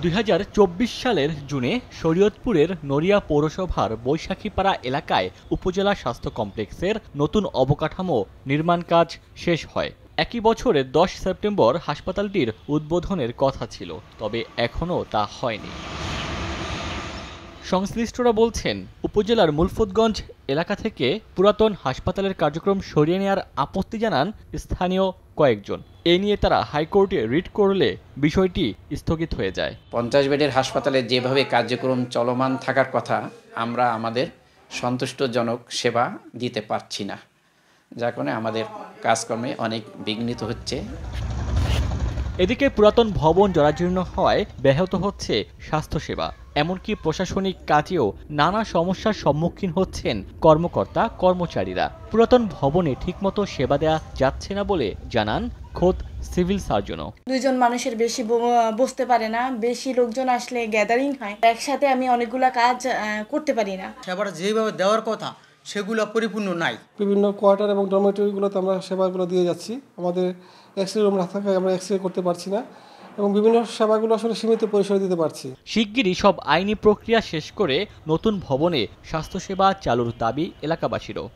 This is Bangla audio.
2024 সালের জুনে শরীয়তপুরের নড়িয়া পৌরসভার বৈশাখীপাড়া এলাকায় উপজেলা স্বাস্থ্য কমপ্লেক্সের নতুন অবকাঠামো নির্মাণ কাজ শেষ হয়। একই বছরের 10 সেপ্টেম্বর হাসপাতালটির উদ্বোধনের কথা ছিল, তবে এখনও তা হয়নি। সংশ্লিষ্টরা বলছেন, উপজেলার মুলফুতগঞ্জ এলাকা থেকে পুরাতন হাসপাতালের কার্যক্রম সরিয়ে নেওয়ার আপত্তি জানান স্থানীয় কয়েকজন। এ নিয়ে তারা হাইকোর্টে রিট করলে বিষয়টি স্থগিত হয়ে যায়। 50 বেডের হাসপাতালে যেভাবে কার্যক্রম চলমান থাকার কথা, আমরা আমাদের সন্তুষ্টজনক সেবা দিতে পারছি না, যার কারণে আমাদের কাজকর্মে অনেক বিঘ্নিত হচ্ছে। এদিকে পুরাতন ভবন জরাজীর্ণ হওয়ায় ব্যাহত হচ্ছে স্বাস্থ্যসেবা, এমনকি প্রশাসনিক কাজেও নানা সমস্যার সম্মুখীন হচ্ছেন কর্মকর্তা কর্মচারীরা। পুরাতন ভবনে ঠিকমতো সেবা দেওয়া যাচ্ছে না বলে জানান খোদ সিভিল সার্জনও। দুইজন মানুষের বেশি বসতে পারে না, বেশি লোকজন আসলে গ্যাদারিং হয়, একসাথে আমি অনেকগুলা কাজ করতে পারি না। সেবাটা যেভাবে দেওয়ার কথা সেগুলো পরিপূর্ণ নাই। বিভিন্ন কোয়ার্টার এবং ডরমেটরিগুলোতে আমরা সেবাগুলো দিয়ে যাচ্ছি। আমাদের এক্স রে রুম না থাকায় আমরা এক্স রে করতে পারছি না এবং বিভিন্ন সেবাগুলো আসলে সীমিত পরিসরে দিতে পারছি। শিগগিরই সব আইনি প্রক্রিয়া শেষ করে নতুন ভবনে স্বাস্থ্যসেবা চালুর দাবি এলাকাবাসীরও।